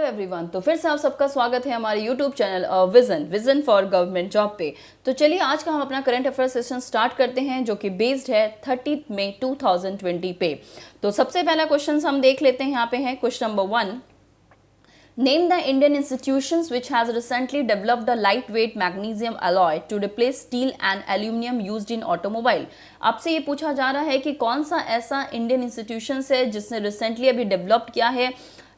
Hello everyone. तो फिर से आप सबका स्वागत है हमारे YouTube channel vision for government job पे। तो चलिए आज का हम अपना करंट अफेयर सेशन स्टार्ट करते हैं जो कि बेस्ड है 30 मई 2020 पे। तो सबसे पहला क्वेश्चन हम देख लेते हैं। यहाँ पे है question number 1। Name the Indian institutions which has recently developed a lightweight magnesium alloy to replace steel and aluminum used in automobile। आपसे ये पूछा जा रहा है कि कौन सा ऐसा इंडियन इंस्टीट्यूशन है जिसने रिसेंटली अभी डेवलप किया है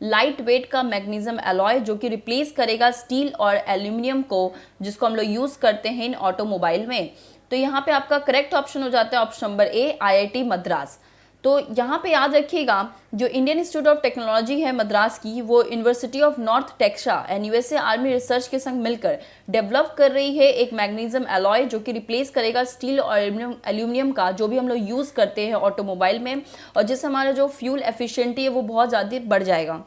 लाइट वेट का मैग्नीशियम अलॉय जो कि रिप्लेस करेगा स्टील और एल्यूमिनियम को जिसको हम लोग यूज करते हैं इन ऑटोमोबाइल में। तो यहाँ पे आपका करेक्ट ऑप्शन हो जाता है ऑप्शन नंबर ए, IIT मद्रास। तो यहाँ पे याद रखिएगा जो इंडियन इंस्टीट्यूट ऑफ टेक्नोलॉजी है मद्रास की, वो university of north taxa and USA army research के संग मिलकर डेवलप कर रही है एक मैग्नीशियम अलॉय जो कि रिप्लेस करेगा स्टील और एल्यूमिनियम का जो भी हम लोग यूज़ करते हैं ऑटोमोबाइल में, और जिससे हमारा जो फ्यूल एफिशिएंटी है वो बहुत ज़्यादा बढ़ जाएगा।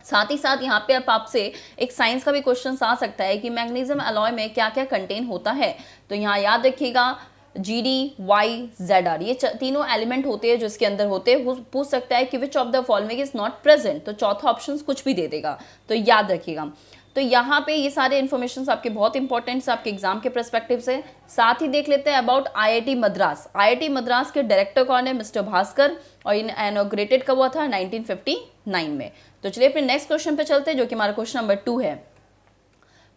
साथ ही साथ यहाँ पे अब आपसे एक साइंस का भी क्वेश्चन आ सकता है कि मैग्नीशियम अलॉय में क्या क्या कंटेन होता है। तो यहाँ याद रखिएगा GD, Y, ZR ये तीनों एलिमेंट होते हैं जो इसके अंदर होते हैं। पूछ सकता है कि विच of the following is not present, तो चौथा ऑप्शन कुछ भी दे देगा, तो याद रखिएगा। तो यहाँ पे ये सारे इन्फॉर्मेशन आपके बहुत इंपॉर्टेंट है आपके एग्जाम के पर्सपेक्टिव से। साथ ही देख लेते हैं about IIT Madras. IIT Madras के डायरेक्टर कौन है? मिस्टर भास्कर, और इनॉग्रेटेड कब हुआ था? 1959 में। तो चलिए अपने नेक्स्ट क्वेश्चन पे चलते हैं जो कि हमारा क्वेश्चन नंबर 2 है।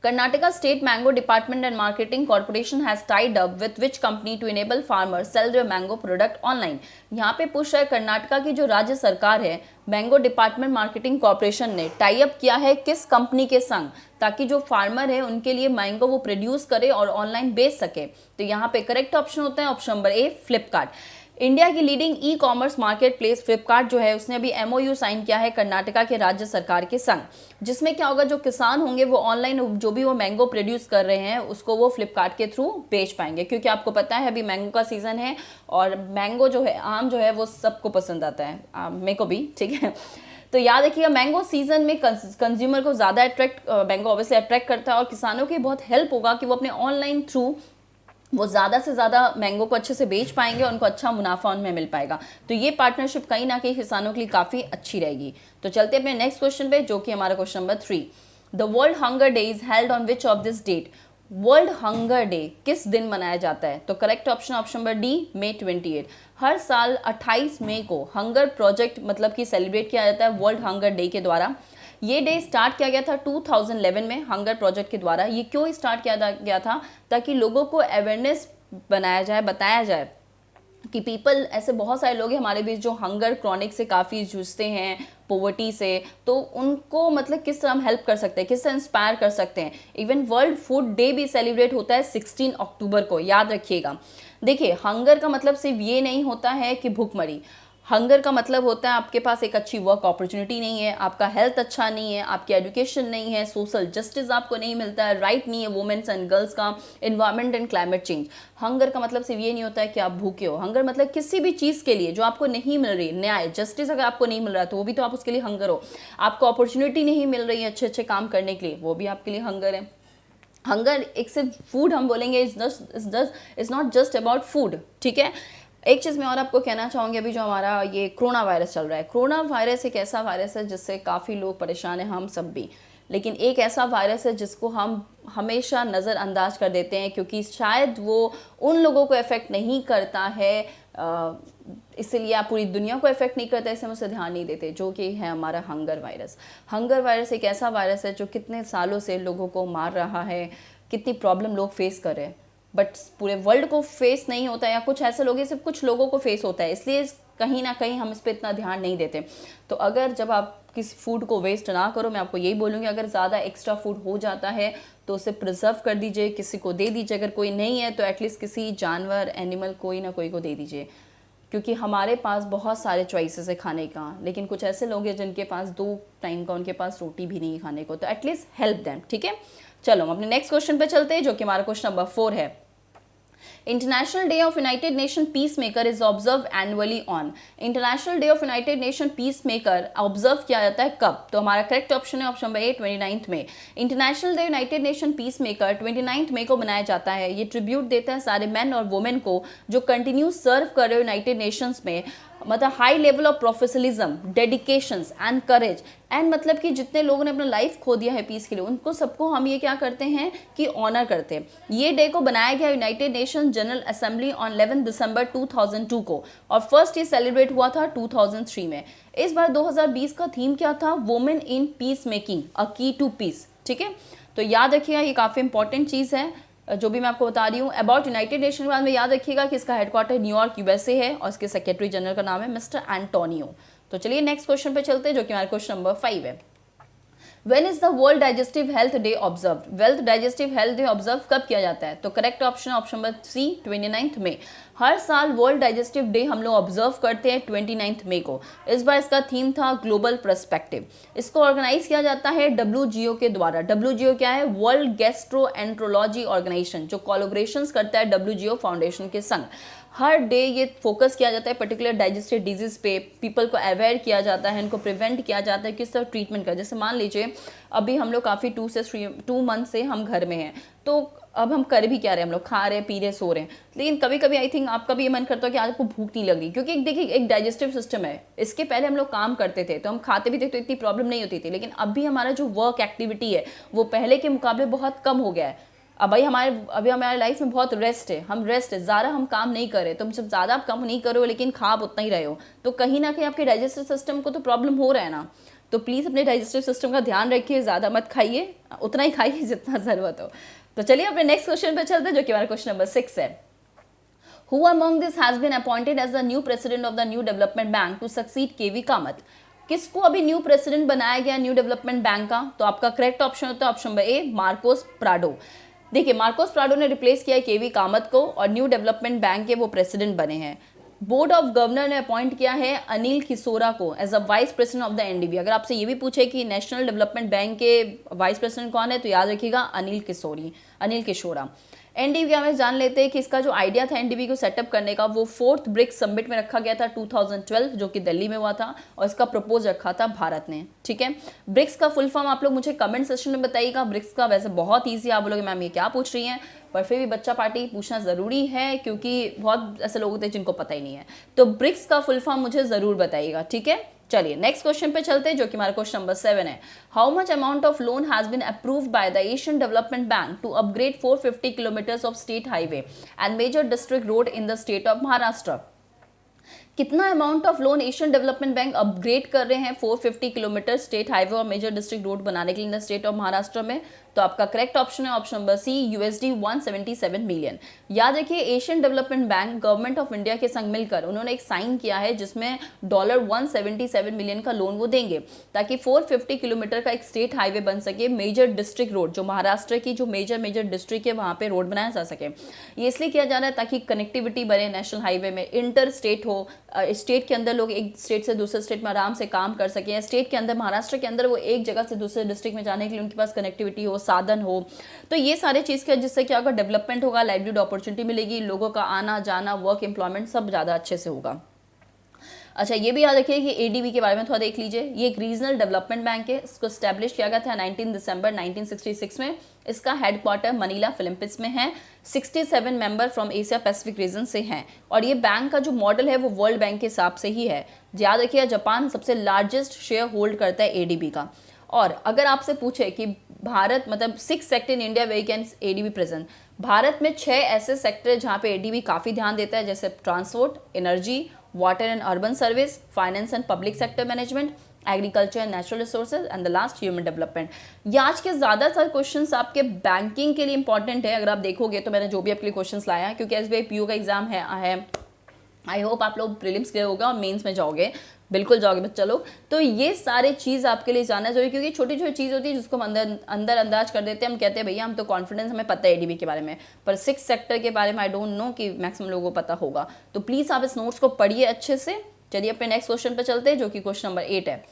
Karnataka State Mango Department and Marketing Corporation has tied up with which company to enable farmers sell their mango product online। यहाँ पे पूछ रहा है कर्नाटका की जो राज्य सरकार है मैंगो डिपार्टमेंट मार्केटिंग कॉर्पोरेशन ने टाई अप किया है किस कंपनी के संग, ताकि जो फार्मर है उनके लिए मैंगो वो प्रोड्यूस करे और ऑनलाइन बेच सके। तो यहाँ पे करेक्ट ऑप्शन होता है option number A, Flipkart. India की leading e commerce market place Flipkart जो है उसने अभी MOU साइन किया है कर्नाटका के राज्य सरकार के संग, जिसमें क्या होगा जो किसान होंगे वो ऑनलाइन जो भी वो मैंगो प्रोड्यूस कर रहे हैं उसको वो फ्लिपकार्ट के थ्रू बेच पाएंगे। क्योंकि आपको पता है अभी मैंगो का सीजन है और मैंगो जो है आम जो है वो सबको पसंद आता है, मेरे को भी, ठीक है। तो याद रखिएगा मैंगो सीजन में कंज्यूमर को ज़्यादा मैंगो ऑब्वियसली अट्रैक्ट करता है और किसानों की बहुत हेल्प होगा कि वो अपने ऑनलाइन थ्रू वो ज़्यादा से ज़्यादा मैंगो को अच्छे से बेच पाएंगे और उनको अच्छा मुनाफा उनमें मिल पाएगा। तो ये पार्टनरशिप कहीं ना कहीं किसानों के लिए काफ़ी अच्छी रहेगी। तो चलते हैं अपने नेक्स्ट क्वेश्चन पे जो कि हमारा question number 3। The world hunger day is held on which of this date. World hunger day किस दिन मनाया जाता है? तो correct option number D, May 28। हर साल 28 मई को हंगर प्रोजेक्ट मतलब कि सेलिब्रेट किया जाता है वर्ल्ड हंगर डे के द्वारा। ये डे स्टार्ट किया गया था 2011 में हंगर प्रोजेक्ट के द्वारा। ये क्यों स्टार्ट किया गया था? ताकि लोगों को अवेयरनेस बनाया जाए, बताया जाए कि पीपल ऐसे बहुत सारे लोग हैं हमारे बीच जो हंगर क्रॉनिक से काफ़ी जूझते हैं, पोवर्टी से, तो उनको मतलब किस तरह हम हेल्प कर सकते हैं, किस तरह इंस्पायर कर सकते हैं। इवन वर्ल्ड फूड डे भी सेलिब्रेट होता है 16 अक्टूबर को, याद रखिएगा। देखिए हंगर का मतलब सिर्फ ये नहीं होता है कि भूखमरी। हंगर का मतलब होता है आपके पास एक अच्छी वर्क अपॉर्चुनिटी नहीं है, आपका हेल्थ अच्छा नहीं है, आपकी एजुकेशन नहीं है, सोशल जस्टिस आपको नहीं मिलता है, राइट नहीं है वुमेन्स एंड गर्ल्स का, environment and climate change. Hunger का मतलब सिर्फ ये नहीं होता है कि आप भूखे हो। हंगर मतलब किसी भी चीज़ के लिए जो आपको नहीं मिल रही, न्याय जस्टिस अगर आपको नहीं मिल रहा तो वो भी तो आप उसके लिए हंगर हो। आपको अपॉर्चुनिटी नहीं मिल रही है अच्छे अच्छे काम करने के लिए, वो भी आपके लिए हंगर है। हंगर एक सिर्फ फूड हम बोलेंगे is not just about food, ठीक है। एक चीज़ मैं और आपको कहना चाहूँगी, अभी जो हमारा ये कोरोना वायरस चल रहा है, कोरोना वायरस एक ऐसा वायरस है जिससे काफ़ी लोग परेशान हैं, हम सब भी। लेकिन एक ऐसा वायरस है जिसको हम हमेशा नज़रअंदाज कर देते हैं क्योंकि शायद वो उन लोगों को इफ़ेक्ट नहीं करता है, इसलिए आप पूरी दुनिया को इफ़ेक्ट नहीं करता, इसलिए हम उसे ध्यान नहीं देते, जो कि है हमारा हंगर वायरस। हंगर वायरस एक ऐसा वायरस है जो कितने सालों से लोगों को मार रहा है, कितनी प्रॉब्लम लोग फेस कर रहे हैं, बट पूरे वर्ल्ड को फेस नहीं होता है, या कुछ ऐसे लोग हैं सिर्फ कुछ लोगों को फेस होता है, इसलिए कहीं ना कहीं हम इस पर इतना ध्यान नहीं देते। तो अगर जब आप किसी फूड को वेस्ट ना करो, मैं आपको यही बोलूँगी अगर ज़्यादा एक्स्ट्रा फूड हो जाता है तो उसे प्रिजर्व कर दीजिए, किसी को दे दीजिए, अगर कोई नहीं है तो एटलीस्ट किसी जानवर एनिमल कोई ना कोई को दे दीजिए। क्योंकि हमारे पास बहुत सारे चॉइसेस है खाने का, लेकिन कुछ ऐसे लोग हैं जिनके पास 2 टाइम का उनके पास रोटी भी नहीं है खाने को, तो एटलीस्ट हेल्प देम, ठीक है। चलो हम अपने नेक्स्ट क्वेश्चन पे चलते हैं जो कि हमारा क्वेश्चन नंबर 4 है। International day of United nation peace maker is observe annually on. International day of United nation peace maker observe किया जाता है कब? तो हमारा करेक्ट ऑप्शन है ऑप्शन नंबर ए, 29 में। International day United nation peace maker 29 मई को मनाया जाता है। ये ट्रिब्यूट देता है सारे मैन और वुमेन को जो कंटिन्यू सर्व कर रहे हो यूनाइटेड नेशंस में मतलब high level of professionalism, dedications and courage and मतलब कि जितने लोगों ने अपना लाइफ खो दिया है पीस के लिए, उनको सबको हम ये क्या करते हैं कि ऑनर करते हैं। ये डे को बनाया गया United nation general assembly on 11 दिसंबर 2002 को, और फर्स्ट ये सेलिब्रेट हुआ था 2003 में। इस बार 2020 का थीम क्या था? वुमेन इन पीस मेकिंग, अ की टू पीस। ठीक है, तो याद रखिएगा, ये काफ़ी इंपॉर्टेंट चीज़ है जो भी मैं आपको बता रही हूँ। अबाउट यूनाइटेड नेशन के बाद में याद रखिएगा कि इसका हेडक्वार्टर न्यूयॉर्क यूएसए है और इसके सेक्रेटरी जनरल का नाम है मिस्टर एंटोनियो। तो चलिए नेक्स्ट क्वेश्चन पे चलते हैं, जो कि हमारा क्वेश्चन नंबर 5 है। When is the World Digestive Health Day observed? World Digestive Health Day observe कब किया जाता है? तो करेक्ट ऑप्शन नंबर सी 29 मई। हर साल वर्ल्ड डाइजेस्टिव डे हम लोग ऑब्जर्व करते हैं 29 मई को। इस बार इसका थीम था ग्लोबल पर्सपेक्टिव। इसको ऑर्गेनाइज किया जाता है WGO के द्वारा। WGO क्या है? वर्ल्ड गैस्ट्रोएंट्रोलॉजी ऑर्गेनाइजेशन, जो कोलैबोरेशंस करता है WGO फाउंडेशन के संग। हर डे ये फोकस किया जाता है पर्टिकुलर डाइजेस्टिव डिजीज पे, पीपल को अवेयर किया जाता है, इनको प्रिवेंट किया जाता है किस तरह ट्रीटमेंट का। जैसे मान लीजिए अभी हम लोग काफ़ी 2 मंथ से हम घर में हैं, तो अब हम कर भी क्या रहे हैं, हम लोग खा रहे हैं, पी रहे, सो रहे हैं। लेकिन कभी कभी आई थिंक आपका भी ये मन करता है कि आज आपको भूख नहीं लग रही, क्योंकि देखिए एक डाइजेस्टिव सिस्टम है। इसके पहले हम लोग काम करते थे तो हम खाते भी थे तो इतनी प्रॉब्लम नहीं होती थी, लेकिन अभी हमारा जो वर्क एक्टिविटी है वो पहले के मुकाबले बहुत कम हो गया है। अब भाई हमारे लाइफ में बहुत रेस्ट है, हम रेस्ट है, ज़्यादा हम काम नहीं कर रहे। तुम जब ज़्यादा आप काम नहीं करो लेकिन खा आप उतना ही रहे हो, तो कहीं ना कहीं आपके डाइजेस्टिव सिस्टम को तो प्रॉब्लम हो रहा है ना। तो प्लीज़ अपने डाइजेस्टिव सिस्टम का ध्यान रखिए, ज़्यादा मत खाइए, उतना ही खाइए जितना ज़रूरत हो। तो चलिए अपने नेक्स्ट क्वेश्चन पे चलते हैं, जो कि हमारा क्वेश्चन नंबर 6 है। Who among this has been appointed as the new president of the New Development Bank to succeed KV Kamat? किसको अभी न्यू प्रेसिडेंट बनाया गया न्यू डेवलपमेंट बैंक का? तो आपका करेक्ट ऑप्शन होता है ऑप्शन नंबर ए, मार्कोस प्राडो। देखिए मार्कोस प्राडो ने रिप्लेस किया है केवी कामत को और न्यू डेवलपमेंट बैंक के वो प्रेसिडेंट बने हैं। बोर्ड ऑफ गवर्नर ने अपॉइंट किया है अनिल किशोरा को as a vice president of the NDB. अगर आपसे ये भी पूछे कि नेशनल डेवलपमेंट बैंक के वाइस प्रेसिडेंट कौन है, तो याद रखिएगा अनिल किशोरा। एनडीबी में जान लेते हैं कि इसका जो आइडिया था एनडीबी को सेटअप करने का, वो 4th ब्रिक्स समिट में रखा गया था 2012, जो कि दिल्ली में हुआ था, और इसका प्रपोज रखा था भारत ने। ठीक है, ब्रिक्स का फुल फॉर्म आप लोग मुझे कमेंट सेक्शन में बताइएगा। ब्रिक्स का वैसे बहुत ईजी, आप बोलोगे मैम ये क्या पूछ रही हैं, पर फिर भी बच्चा पार्टी पूछना ज़रूरी है, क्योंकि बहुत ऐसे लोग होते हैं जिनको पता ही नहीं है। तो ब्रिक्स का फुल फॉर्म मुझे ज़रूर बताइएगा। ठीक है, चलिए नेक्स्ट क्वेश्चन पे चलते हैं, जो कि हमारा क्वेश्चन नंबर 7 है। How much amount of loan has been approved by the Asian Development Bank to upgrade 450 kilometres of state highway and major district road in the state of Maharashtra? कितना amount of loan Asian Development Bank upgrade कर रहे हैं 450 kilometre state highway और major district road बनाने के लिए in the state of Maharashtra में? तो आपका करेक्ट ऑप्शन है option number C, USD 177 million. याद रखिए Asian Development bank government of India के संग मिलकर उन्होंने एक साइन किया है जिसमें $177 मिलियन का लोन वो देंगे, ताकि 450 किलोमीटर का एक स्टेट हाईवे बन सके, मेजर डिस्ट्रिक्ट रोड, जो महाराष्ट्र की जो मेजर डिस्ट्रिक्ट है वहाँ पे रोड बनाया जा सके। ये इसलिए किया जा रहा है ताकि कनेक्टिविटी बने नेशनल हाईवे में, इंटर स्टेट हो, स्टेट के अंदर लोग एक स्टेट से दूसरे स्टेट में आराम से काम कर सकें, स्टेट के अंदर महाराष्ट्र के अंदर वो एक जगह से दूसरे डिस्ट्रिक्ट में जाने के लिए उनके पास कनेक्टिविटी हो, साधन हो। तो ये सारे चीज़ का जिससे क्या होगा, डेवलपमेंट होगा, लाइवलीहुड अपॉर्चुनिटी मिलेगी, लोगों का आना जाना, वर्क एम्प्लॉयमेंट सब ज़्यादा अच्छे से होगा। अच्छा ये भी याद रखिए कि एडीबी के बारे में थोड़ा देख लीजिए। ये एक रीजनल डेवलपमेंट बैंक है, इसको स्टैब्लिश किया गया था 19 दिसंबर 1966 में। इसका हेडक्वार्टर मनीला फिलीपींस में है। 67 member from Asia Pacific region से हैं और ये बैंक का जो मॉडल है वो वर्ल्ड बैंक के हिसाब से ही है। याद रखिए जापान सबसे लार्जेस्ट शेयर होल्ड करता है एडीबी का। और अगर आपसे पूछे कि भारत मतलब 6 sector in India way can ADB present, Bharat में 6 ऐसे सेक्टर जहाँ पे एडीबी काफ़ी ध्यान देता है, जैसे transport, energy, water and urban service, finance and public sector management, agriculture and natural resources and the last human development. ये आज के ज़्यादातर क्वेश्चंस आपके बैंकिंग के लिए इंपॉर्टेंट है। अगर आप देखोगे तो मैंने जो भी आपके लिए क्वेश्चंस लाया है, क्योंकि एसबीआई पीओ का एग्जाम है आई होप आप लोग प्रीलिम्स क्लियर होगा और मेंस में जाओगे, बिल्कुल जाओगे बच्चा लोग। तो ये सारे चीज़ आपके लिए जानना जरूरी, क्योंकि छोटी छोटी चीज़ होती है जिसको हम अंदर अंदाज कर देते हैं। हम कहते हैं भैया हम तो कॉन्फिडेंस, हमें पता है एडीबी के बारे में, पर 6 सेक्टर के बारे में आई डोंट नो कि मैक्सिमम लोगों को पता होगा। तो प्लीज़ आप इस नोट्स को पढ़िए अच्छे से। चलिए अपने नेक्स्ट क्वेश्चन पर चलते हैं, जो कि क्वेश्चन नंबर 8 है।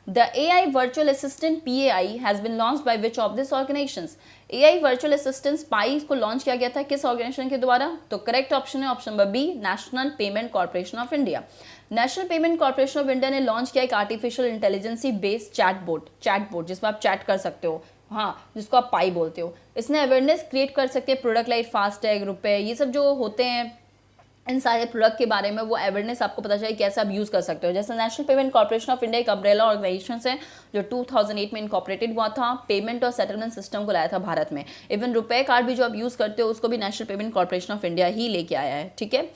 The AI Virtual Assistant PAI has been launched by which of these organizations? AI Virtual Assistant SPI को लॉन्च किया गया था किस ऑर्गेनाइजेशन के द्वारा? तो करेक्ट ऑप्शन है option number B, National Payment Corporation of India. National Payment Corporation of India ने लॉन्च किया एक आर्टिफिशियल इंटेलिजेंसी बेस्ड चैटबोट जिसमें आप चैट कर सकते हो, हाँ जिसको आप पाई बोलते हो। इसने अवेयरनेस क्रिएट कर सकते हैं, प्रोडक्ट लाइक फास्टैग, रुपए, ये सब जो होते हैं इन सारे प्रोडक्ट के बारे में वो अवेयरनेस आपको पता चले कैसे आप यूज़ कर सकते हो। जैसे national Payment Corporation of India एक अम्ब्रेला ऑर्गेनाइजेशन है जो 2008 में इनकॉर्पोरेटेड हुआ था, पेमेंट और सेटलमेंट सिस्टम को लाया था भारत में। इवन रुपए कार्ड भी जो आप यूज़ करते हो उसको भी National Payment Corporation of India ही लेके आया है, ठीक है।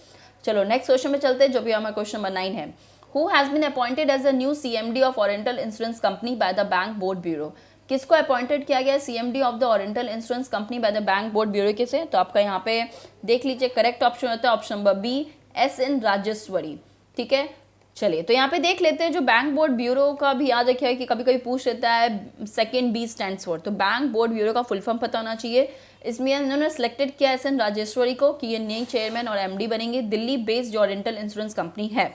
चलो नेक्स्ट क्वेश्चन में चलते हैं, जो भी हमारा क्वेश्चन नंबर 9 है। Who has been appointed as the new CMD of Oriental Insurance Company by the Bank Board Bureau. किसको अपॉइंटेड किया गया CMD of the Oriental Insurance Company by the Bank Board Bureau के से? तो आपका यहाँ पे देख लीजिए करेक्ट ऑप्शन होता है option number B, SN Rajeshwari, ठीक है। चलिए तो यहाँ पे देख लेते हैं, जो बैंक बोर्ड ब्यूरो का भी याद रखिए कि कभी कभी पूछ लेता है सेकंड B स्टैंड्स फॉर, तो बैंक बोर्ड ब्यूरो का फुल फॉर्म पता होना चाहिए। इसमें इन्होंने सेलेक्टेड किया SN राजेश्वरी को कि ये नई चेयरमैन और MD बनेंगे। Delhi based oriental Insurance company है।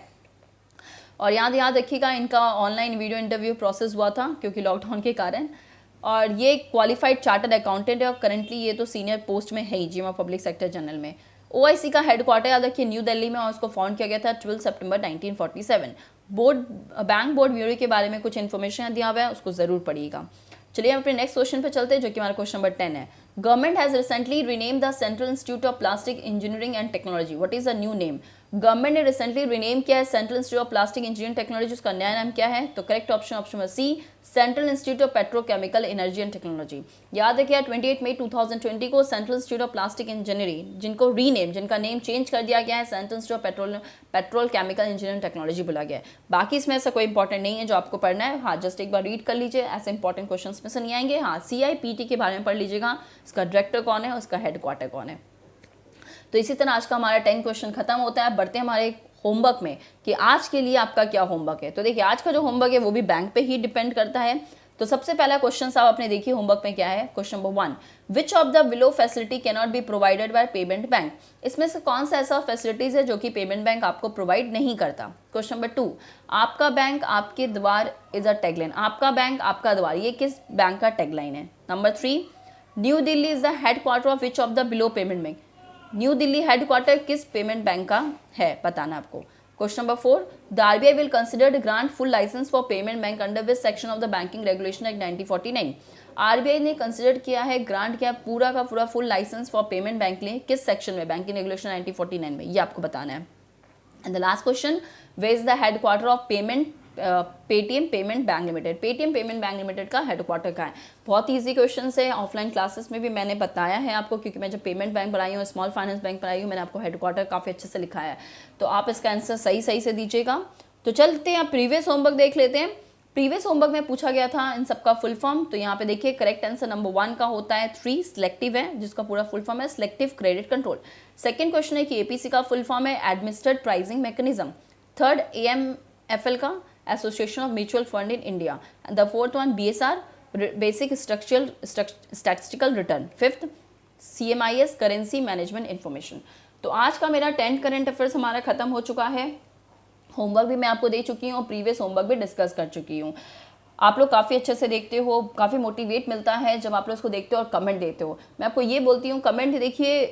और याद रखिएगा इनका ऑनलाइन वीडियो इंटरव्यू प्रोसेस हुआ था क्योंकि लॉकडाउन के कारण, और ये क्वालिफाइड चार्टर्ड अकाउंटेंट है और करंटली ये तो सीनियर पोस्ट में है ही जीएम पब्लिक सेक्टर जनरल में। OIC का हेडक्वार्टर याद रखिए न्यू दिल्ली में और उसको फाउंड किया गया था 12 सितंबर 1947। बैंक बोर्ड ब्यूरो के बारे में कुछ इन्फॉर्मेशन दिया हुआ है, उसको जरूर पढ़िएगा। चलिए हम अपने नेक्स्ट क्वेश्चन पे चलते हैं, जो कि हमारा क्वेश्चन नंबर 10 है। Government has recently renamed the Central Institute of Plastic Engineering and Technology, what is the new name? Government ने रिसेंटली रीनेम किया है Central Institute of Plastic Engineering Technology, उसका नया नाम क्या है? तो correct option number C, Central Institute of Petrochemical Energy and Technology. याद रखिए 28 मई 2020 को Central Institute of Plastic Engineering, जिनका नेम चेंज कर दिया गया है, Central Institute of petrol chemical engineering technology बोला गया है। बाकी इसमें ऐसा कोई इंपॉर्टेंट नहीं है जो आपको पढ़ना है, हाँ जस्ट एक बार रीड कर लीजिए, ऐसे इंपॉर्टेंट क्वेश्चन में से नहीं आएंगे। हाँ CIPT के बारे में पढ़ लीजिएगा, इसका डायरेक्टर कौन है, उसका हेडक्वार्टर कौन है। तो इसी तरह आज का हमारा 10 क्वेश्चन खत्म होता है। बढ़ते हैं हमारे होमवर्क में कि आज के लिए आपका क्या होमवर्क है। तो देखिए आज का जो होमवर्क है वो भी बैंक पे ही डिपेंड करता है। तो सबसे पहला क्वेश्चन साहब आपने देखिए होमवर्क में क्या है। Question number 1, which of the below facility can not be provided by payment bank. इसमें से कौन सा ऐसा फैसिलिटीज है जो कि पेमेंट बैंक आपको प्रोवाइड नहीं करता। क्वेश्चन नंबर 2, आपका बैंक आपके द्वार इज अ टैगलाइन। आपका बैंक आपका द्वार, ये किस बैंक का टैगलाइन है। Number 3, New Delhi is the headquarter of which of the below payment bank. New Delhi headquarter किस पेमेंट बैंक का है, बताना आपको। Question number 4, the RBI will consider grant full licence for payment bank under which section of the banking regulation act 1949। RBI ने consider किया है, grant किया पूरा का पूरा full licence for payment bank लिए किस सेक्शन में, बैंकिंग रेगुलेशन 1949 में, ये आपको बताना है। And the last question, where is the headquarter of Paytm payment bank limited. Paytm payment bank limited का हेडक्वार्टर कहाँ है। बहुत ईजी क्वेश्चन है, ऑफलाइन क्लासेस में भी मैंने बताया है आपको, क्योंकि मैं जब पेमेंट बैंक पढ़ाई हूँ, स्मॉल फाइनेंस बैंक पढ़ाई हूँ, मैंने आपको हेडक्वार्टर काफ़ी अच्छे से लिखा है। तो आप इसका आंसर सही से दीजिएगा। तो चलते हैं प्रीवियस होमवर्क देख लेते हैं। प्रीवियस होमवर्क में पूछा गया था इन सबका फुल फॉर्म, तो यहाँ पे देखिए करेक्ट आंसर नंबर 1 का होता है 3 सिलेक्टिव है, जिसका पूरा फुल फॉर्म है selective credit control. Second question है कि APC का फुल फॉर्म है administered pricing mechanism. Third AMFL का association of mutual fund in India. The fourth one BSR basic statistical return. Fifth CMIS currency management information. तो आज का मेरा 10 current affairs हमारा खत्म हो चुका है। होमवर्क भी मैं आपको दे चुकी हूँ और प्रीवियस होमवर्क भी डिस्कस कर चुकी हूँ। आप लोग काफ़ी अच्छे से देखते हो, काफ़ी मोटिवेट मिलता है जब आप लोग उसको देखते हो और कमेंट देते हो। मैं आपको ये बोलती हूँ कमेंट देखिए,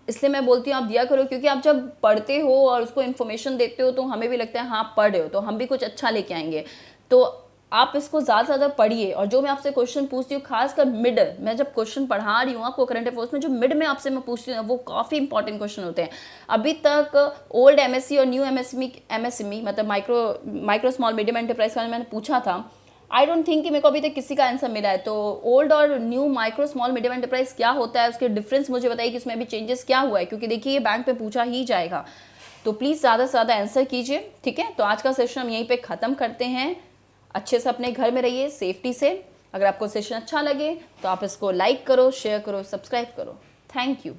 इसलिए मैं बोलती हूँ आप दिया करो, क्योंकि आप जब पढ़ते हो और उसको इन्फॉर्मेशन देते हो तो हमें भी लगता है हाँ पढ़ रहे हो तो हम भी कुछ अच्छा लेके आएंगे। तो आप इसको ज़्यादा से ज़्यादा पढ़िए। और जो मैं आपसे क्वेश्चन पूछती हूँ, खासकर मिड, मैं जब क्वेश्चन पढ़ा रही हूँ आपको करंट अफेयर्स में, जो मिड में आपसे मैं पूछती हूँ वो काफ़ी इंपॉर्टेंट क्वेश्चन होते हैं। अभी तक ओल्ड MSc और न्यू MSME मतलब माइक्रो स्मॉल मीडियम एंटरप्राइज का मैंने पूछा था, आई डोंट थिंक कि मेरे को अभी तक किसी का आंसर मिला है। तो ओल्ड और new micro small medium enterprise क्या होता है, उसके डिफरेंस मुझे बताइए कि इसमें अभी चेंजेस क्या हुआ है, क्योंकि देखिए ये बैंक पे पूछा ही जाएगा। तो प्लीज़ ज़्यादा से ज़्यादा आंसर कीजिए, ठीक है। तो आज का सेशन हम यहीं पे ख़त्म करते हैं। अच्छे से अपने घर में रहिए सेफ्टी से। अगर आपको सेशन अच्छा लगे तो आप इसको लाइक करो, शेयर करो, सब्सक्राइब करो। Thank you.